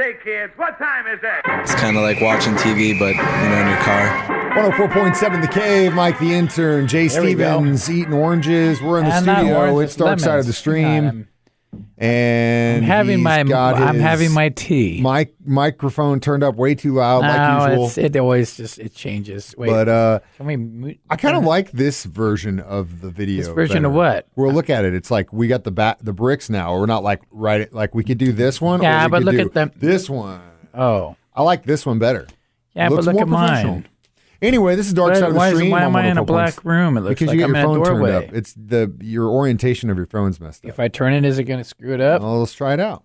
Say, kids, what time is it? It's kind of like watching TV, but, in your car. 104.7 The Cave, Mike the Intern, Jay Stevens eating oranges. We're in the studio. It's Dark Side of the Stream. And I'm having my tea. Microphone turned up way too loud, like usual. It always it changes. Wait, but I kind of like this version of the video. This version better. Of what? Well, look at it. It's like we got the bricks now. We're not like we could do this one. Yeah, or we but could look do at them. This one. Oh, I like this one better. Yeah, Looks but look more at professional. mine. Anyway, this is Dark Side of the Stream. Why am I in a black room? It looks because like you I'm got in your a phone doorway. turned up. It's your orientation of your phone's messed up. If I turn it, is it going to screw it up? Well, let's try it out.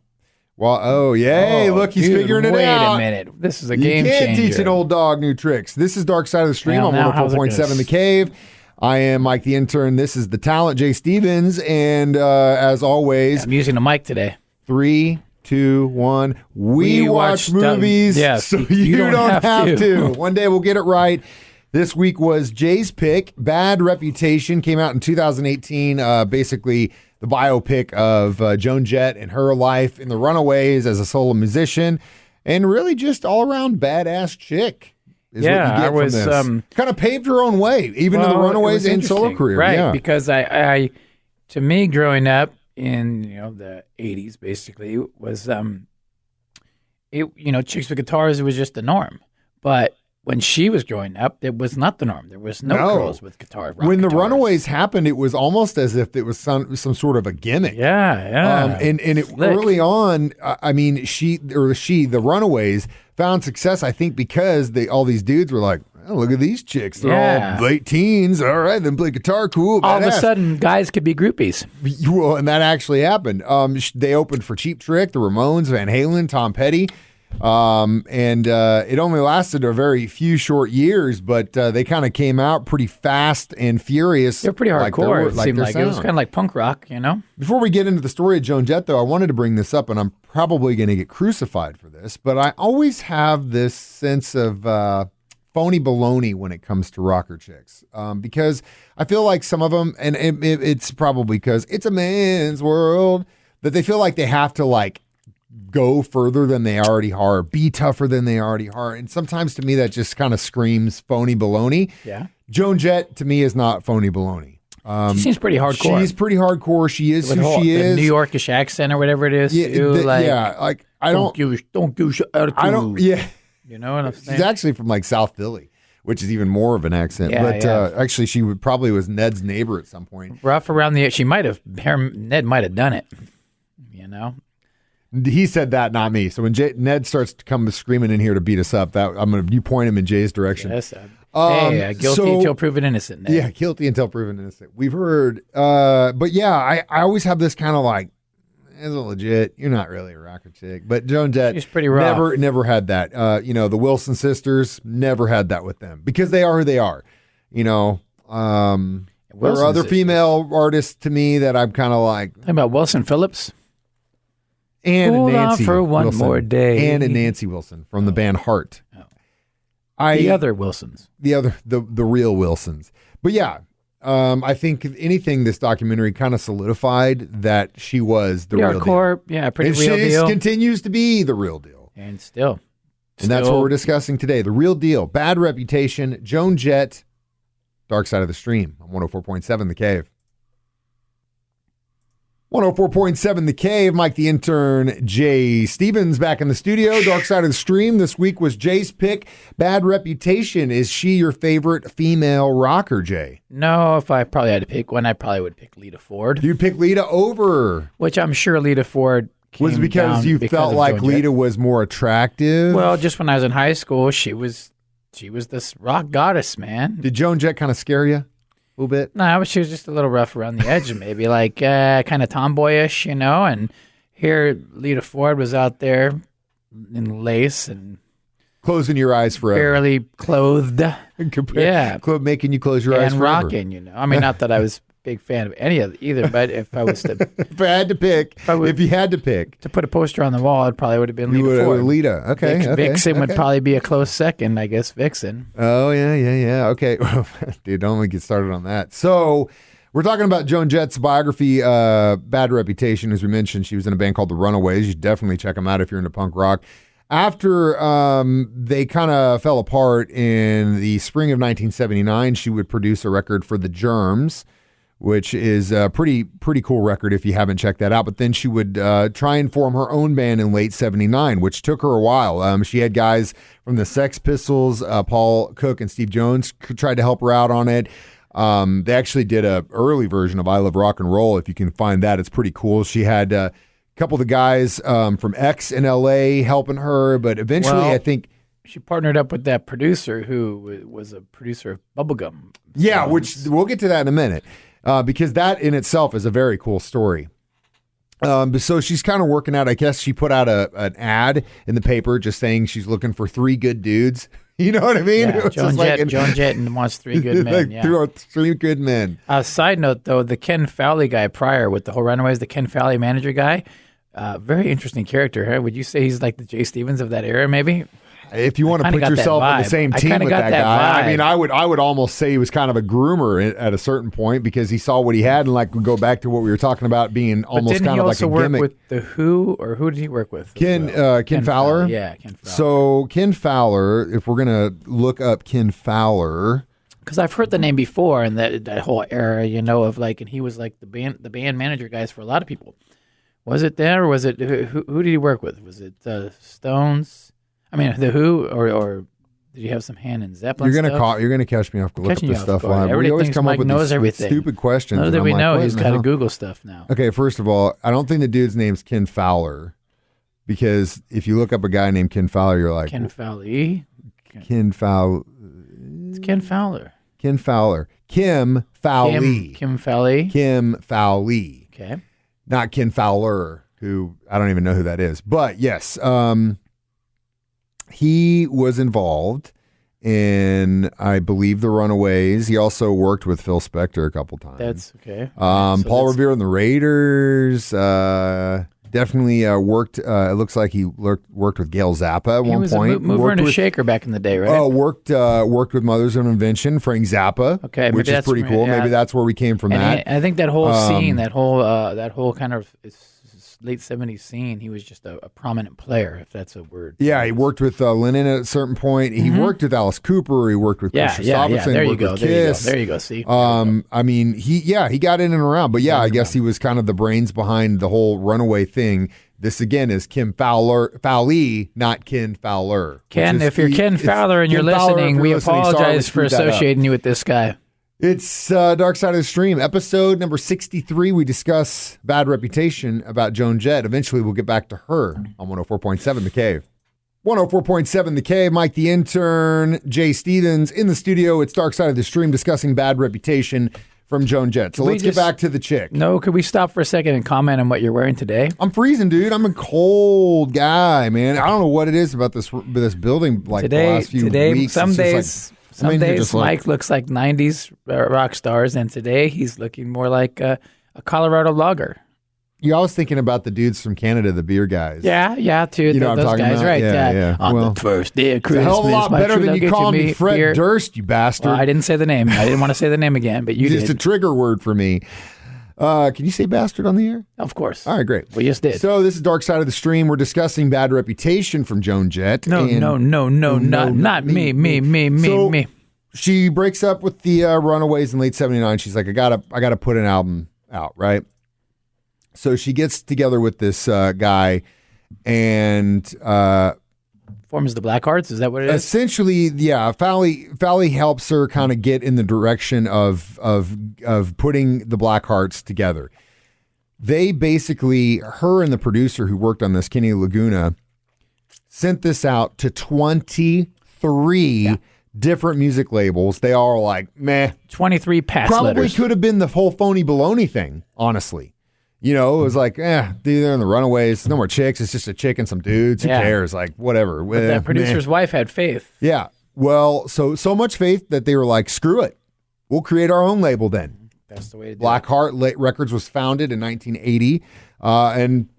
Well, yay! Look, he's figuring it out. Wait a minute, this is a game changer. You can't teach an old dog new tricks. This is Dark Side of the Stream on Now, 104.7 The Cave. I am Mike the Intern. This is the talent, Jay Stevens, and as always, I'm using a mic today. 3, 2, 1. We watch movies, so you don't have to. One day we'll get it right. This week was Jay's pick. Bad Reputation came out in 2018. Basically, the biopic of Joan Jett and her life in the Runaways as a solo musician, and really just all around badass chick. Is what you get from this. Kind of paved her own way, even in the Runaways and solo career, right? Yeah. Because I, to me, growing up in the 80s, basically was chicks with guitars. It was just the norm, but when she was growing up, it was not the norm. There was no girls with guitars. When the Runaways happened, it was almost as if it was some sort of a gimmick. Yeah. And it early on, I mean, the Runaways found success, I think, because all these dudes were like, oh, look at these chicks. They're all late teens. All right, then play guitar, cool. All of a sudden, guys could be groupies. Well, and that actually happened. They opened for Cheap Trick, the Ramones, Van Halen, Tom Petty. And it only lasted a very few short years, but they kind of came out pretty fast and furious. They're pretty hardcore. It seemed like it was kind of like punk rock, Before we get into the story of Joan Jett, though, I wanted to bring this up, and I'm probably going to get crucified for this, but I always have this sense of phony baloney when it comes to rocker chicks, because I feel like some of them, and it's probably because it's a man's world, that they feel like they have to go further than they already are, be tougher than they already are. And sometimes to me that just kind of screams phony baloney. Yeah. Joan Jett to me is not phony baloney. She seems pretty hardcore. She's pretty hardcore. She is who she is. The New Yorkish accent or whatever it is. I don't give attitude. I don't. Yeah. You know what I'm saying? She's actually from South Philly, which is even more of an accent. Yeah, but actually, she probably was Ned's neighbor at some point. Rough around the edge. Ned might have done it. He said that, not me. So when Ned starts to come screaming in here to beat us up, you point him in Jay's direction. Yes. Guilty until proven innocent. Ned. Yeah, guilty until proven innocent. We've heard, but yeah, I always have this kind of it's legit. You're not really a rocker chick, but Joan Jett, she's pretty rough. Never had that. The Wilson sisters never had that with them because they are who they are. There are other female artists to me that I'm kind of How about Wilson Phillips? And Hold Nancy on for one Wilson. more day. And Nancy Wilson from the band Heart. The other Wilsons. The real Wilsons. But yeah, I think if anything, this documentary kind of solidified that she was the real hardcore, deal. Yeah, pretty and real she deal. Continues to be the real deal. And still. And that's what we're discussing today. The real deal. Bad Reputation. Joan Jett. Dark Side of the Stream on 104.7 The Cave. 104.7 The Cave, Mike the Intern, Jay Stevens back in the studio. Dark Side of the Stream this week was Jay's pick. Bad Reputation. Is she your favorite female rocker, Jay? No, if I probably had to pick one, I probably would pick Lita Ford. You'd pick Lita over? Which I'm sure Lita Ford was because you felt like Lita was more attractive? Well, just when I was in high school, she was this rock goddess, man. Did Joan Jett kind of scare you? A little bit? No, she was just a little rough around the edge, maybe kind of tomboyish, and here Lita Ford was out there in lace and closing your eyes forever. Barely clothed. Making you close your eyes and forever. rocking, I mean, not that I was a big fan of any of either, but if I was to... if you had to pick. To put a poster on the wall, it probably would have been Lita Ford. Lita, okay. Vixen would probably be a close second, I guess, Vixen. Oh, yeah. Okay. Dude, don't get started on that. So, We're talking about Joan Jett's biography, Bad Reputation. As we mentioned, she was in a band called The Runaways. You should definitely check them out if you're into punk rock. After they kind of fell apart in the spring of 1979, she would produce a record for The Germs, which is a pretty cool record if you haven't checked that out. But then she would try and form her own band in late 79, which took her a while. She had guys from the Sex Pistols, Paul Cook and Steve Jones tried to help her out on it. They actually did a early version of I Love Rock and Roll. If you can find that, it's pretty cool. She had a couple of the guys from X in LA helping her, but eventually I think she partnered up with that producer who was a producer of Bubblegum. Yeah, which we'll get to that in a minute. Because that in itself is a very cool story. So she's kind of working out, I guess she put out an ad in the paper just saying she's looking for 3 good dudes. You know what I mean? Yeah, Joan Jett wants 3 good men. Like 3 good men. Side note, though, the Ken Fowley guy prior with the whole Runaways, the Ken Fowley manager guy, very interesting character. Huh? Would you say he's like the Jay Stevens of that era, maybe? If you want to put yourself on the same team with that guy, I mean, I would almost say he was kind of a groomer at a certain point because he saw what he had and like would go back to what we were talking about being almost kind of like a gimmick. Didn't he also work with the Who, or who did he work with? Ken Fowler. Yeah, Ken Fowler. So Ken Fowler, if we're gonna look up Ken Fowler, because I've heard the name before and that whole era, of like, and he was like the band manager guys for a lot of people. Was it there, or was it who did he work with? Was it Stones? I mean, the Who, or did you have some hand in Zeppelin? You're gonna catch me off guard. Look up this stuff live. Everybody we always thinks come Mike up with knows these everything. Stupid questions. Little did we know he's got to Google stuff now. Okay, first of all, I don't think the dude's name's Ken Fowler, because if you look up a guy named Ken Fowler, you're like Ken Fowley. Ken Fowler. It's Ken Fowler. Ken Fowler. Kim Fowley. Kim Fowley. Kim Fowley. Okay. Not Ken Fowler, who I don't even know who that is. But yes, he was involved in, I believe, the Runaways. He also worked with Phil Spector a couple times. That's okay. Paul Revere and the Raiders. Definitely worked. It looks like he worked with Gail Zappa at one point. He was a mover and a shaker back in the day, right? Oh, worked with Mothers of Invention, Frank Zappa. Okay, which is pretty cool. Maybe that's where we came from. I think that whole scene, that whole kind of late 70s scene, he was just a prominent player, if that's a word. Yeah, he worked with Lennon at a certain point. He worked with Alice Cooper. He worked with Chris Christopherson. There you go. There you go. See. I mean, he got in and around, but I guess he was kind of the brains behind the whole Runaway thing. This again is Kim Fowley, not Ken Fowler. Ken, if you're Ken Fowler and you're listening, we apologize for associating you with this guy. It's Dark Side of the Stream, episode number 63. We discuss Bad Reputation about Joan Jett. Eventually, we'll get back to her on 104.7 The Cave. 104.7 The Cave, Mike the Intern, Jay Stevens in the studio. It's Dark Side of the Stream discussing Bad Reputation from Joan Jett. So let's get back to the chick. No, could we stop for a second and comment on what you're wearing today? I'm freezing, dude. I'm a cold guy, man. I don't know what it is about this building like today, the last few weeks. Some days Mike looks like 90s rock stars, and today he's looking more like a Colorado logger. You're always thinking about the dudes from Canada, the beer guys. Yeah, too. You know what I'm talking guys, about? Right. Yeah. On the first day of Christmas. It's a hell of a lot better than you calling me Fred beer. Durst, you bastard. Well, I didn't say the name. I didn't want to say the name again, but you Just did. a trigger word for me. Can you say bastard on the air? Of course. All right, great. We just did. So this is Dark Side of the Stream. We're discussing Bad Reputation from Joan Jett. No, not me. She breaks up with the Runaways in late 79. She's like, I gotta put an album out, right? So she gets together with this guy and forms the Blackhearts. Is that what it is? Essentially, yeah. Fowley helps her kind of get in the direction of putting the Blackhearts together. They basically, her and the producer who worked on this, Kenny Laguna, sent this out to 23 different music labels. They all like, meh. 23 pass Probably letters. could have been the whole phony baloney thing, honestly. You know, it was like, they're in the Runaways. No more chicks. It's just a chick and some dudes. Who cares? Like, whatever. But that producer's wife had faith. Yeah. Well, so much faith that they were like, screw it. We'll create our own label then. That's the way to do Blackheart Records was founded in 1980, and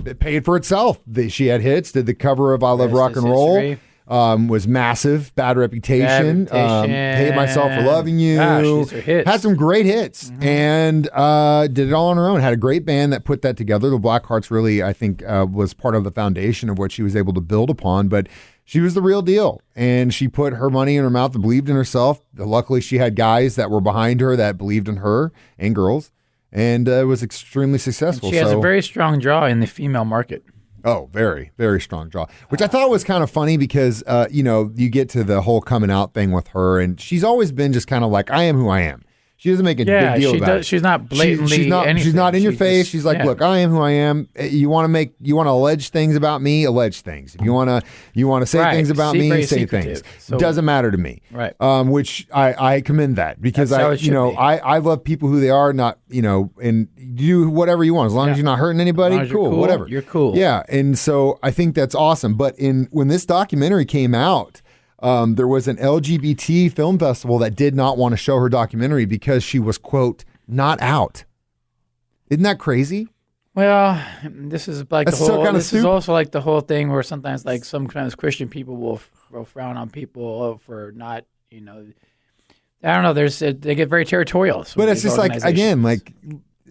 it paid for itself. She had hits, did the cover of I Love Rock and Roll. was massive. Bad Reputation. Hate Myself for Loving You. Gosh, these are hits. Had some great hits and did it all on her own. Had a great band that put that together. The Blackhearts really, I think, was part of the foundation of what she was able to build upon. But she was the real deal, and she put her money in her mouth and believed in herself. Luckily, she had guys that were behind her that believed in her, and girls, and was extremely successful. And she has a very strong draw in the female market. Oh, very, very strong draw, which I thought was kind of funny because, you get to the whole coming out thing with her, and she's always been just kind of like, I am who I am. She doesn't make a big deal about it. She's not blatantly anything. She's not in your face. She's like, look, I am who I am. You want to allege things about me, allege things. If you want to say things about me, say things. So, it doesn't matter to me. Right. Which I commend that because I love people who they are, not, and do whatever you want as long as you're not hurting anybody. Cool, whatever. You're cool. Yeah, and so I think that's awesome. But when this documentary came out, there was an LGBT film festival that did not want to show her documentary because she was, quote, not out. Isn't that crazy? Well, this is like the whole. This is also like the whole thing where sometimes Christian people will frown on people for not, I don't know. They get very territorial. But it's just like, again, like,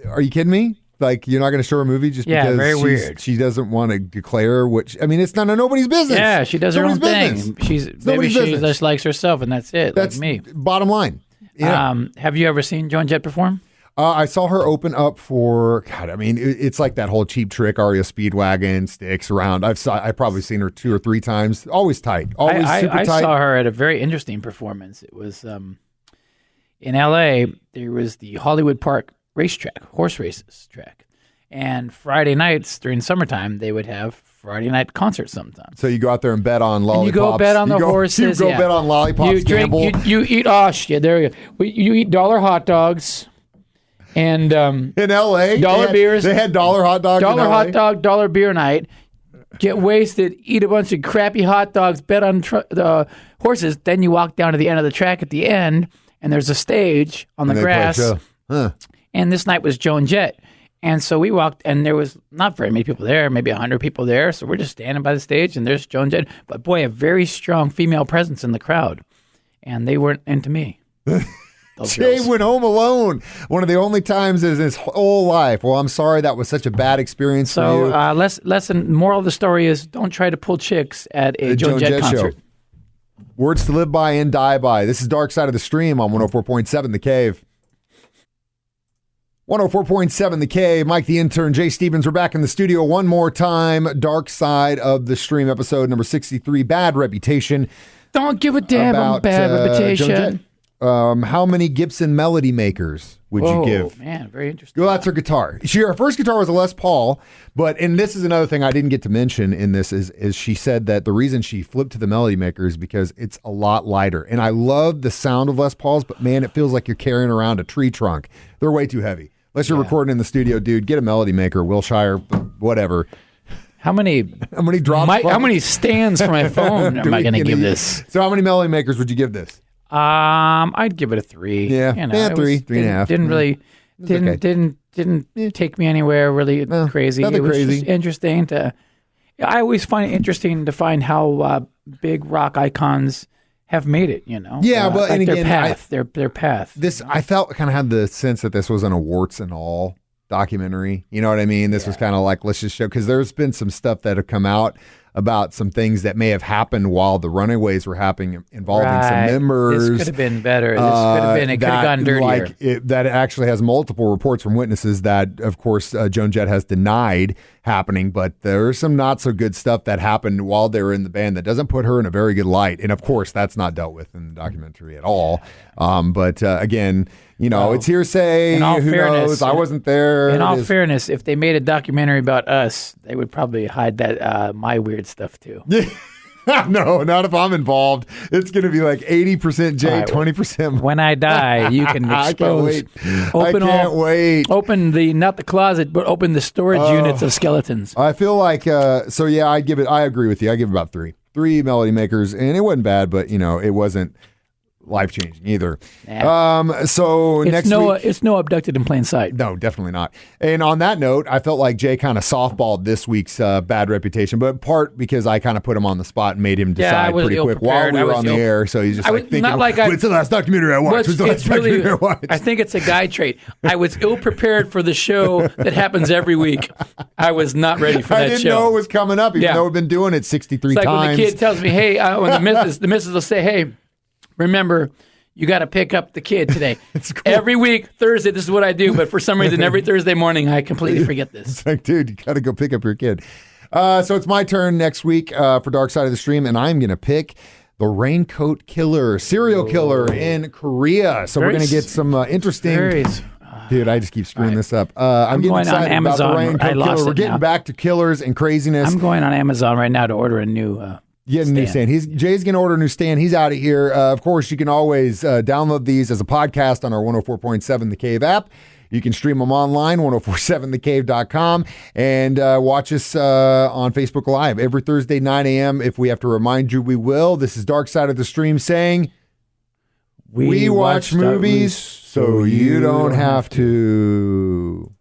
are you kidding me? Like, you're not going to show her a movie just because very weird. She doesn't want to declare it's none of nobody's business. Yeah, she does her own thing. Maybe she just likes herself and that's it. That's like me. Bottom line. Yeah. Have you ever seen Joan Jett perform? I saw her open up for, it's like that whole Cheap Trick, Aria Speedwagon, Sticks around. I've probably seen her 2 or 3 times. Always tight. Always super tight. I saw her at a very interesting performance. It was in L.A. There was the Hollywood Park racetrack, horse races track. And Friday nights during summertime, they would have Friday night concerts sometimes. So you go out there and bet on lollipops. You go bet on the horses. You go bet on lollipops. You drink. You eat. Oh shit! There you go. You eat dollar hot dogs. And in L.A., beers. They had dollar hot dogs. Hot dog, dollar beer night. Get wasted, eat a bunch of crappy hot dogs, bet on the horses. Then you walk down to the end of the track at the end, and there's a stage on the grass. And this night was Joan Jett. And so we walked, and there was not very many people there, maybe 100 people there. So we're just standing by the stage, and there's Joan Jett. But boy, a very strong female presence in the crowd. And they weren't into me. Jay went home alone. One of the only times in his whole life. Well, I'm sorry that was such a bad experience for you. So lesson, moral of the story is don't try to pull chicks at a Joan Jett concert. Show. Words to live by and die by. This is Dark Side of the Stream on 104.7 The Cave. 104.7 The Cave. Mike the Intern, Jay Stevens. We're back in the studio one more time. Dark Side of the Stream, episode number 63, Bad Reputation. Don't give a damn about Bad Reputation. How many Gibson melody makers would you give? Oh, man, very interesting. Well, that's her guitar. Her first guitar was a Les Paul, and this is another thing I didn't get to mention in this is she said that the reason she flipped to the melody maker is because it's a lot lighter. And I love the sound of Les Pauls, but man, it feels like you're carrying around a tree trunk. They're way too heavy. Unless you're recording in the studio, dude, get a melody maker, Wilshire, whatever. How many drops? How many stands for my phone am I going to give this? So how many melody makers would you give this? I'd give it a 3. Yeah, 3.5. Didn't take me anywhere really crazy. It was just interesting I always find it interesting to find how big rock icons have made it. Yeah, but and again, their path. This I felt kind of had the sense that this wasn't a warts and all documentary. You know what I mean? This was kind of like, let's just show, because there's been some stuff that have come out about some things that may have happened while the runaways were happening, involving some members. This could have been better. It could have gone dirtier. That actually has multiple reports from witnesses that, of course, Joan Jett has denied happening, but there's some not so good stuff that happened while they were in the band that doesn't put her in a very good light. And of course, that's not dealt with in the documentary at all. But again, it's hearsay. Who knows? I wasn't there. In all fairness, if they made a documentary about us, they would probably hide that my weird stuff too. No, not if I'm involved. It's going to be like 80% Jay, 20%. When I die, you can expose. I can't wait. Open not the closet, but open the storage units of skeletons. I feel like, I'd give it, I agree with you. I give it about 3 melody makers, and it wasn't bad, but, it wasn't life changing either. Nah. So It's next no, week, it's no abducted in plain sight. no, definitely not. And on that note, I felt like Jay kind of softballed this week's bad reputation, but part because I kind of put him on the spot and made him decide pretty quick while we were on the air. So he's just thinking, what's the last documentary I watched? I think it's a guy trait. I was ill prepared for the show that happens every week. I was not ready for that show. I didn't know it was coming up, even though we've been doing it 63 it's like times. When the kid tells me, hey, when the missus will say, hey, remember, you got to pick up the kid today. It's cool. Every week, Thursday, this is what I do. But for some reason, every Thursday morning, I completely forget this. It's like, dude, you got to go pick up your kid. So it's my turn next week for Dark Side of the Stream, and I'm going to pick the Raincoat Killer, serial killer in Korea. So we're going to get some interesting... Dude, I just keep screwing this up. I'm getting excited about the Raincoat Killer. We're getting back to killers and craziness. I'm going on Amazon right now to order a new new stand. Jay's going to order a new stand. He's out of here. Of course, you can always download these as a podcast on our 104.7 The Cave app. You can stream them online, 1047thecave.com, and watch us on Facebook Live every Thursday, 9 a.m. If we have to remind you, we will. This is Dark Side of the Stream saying, we watch movies so you don't have to.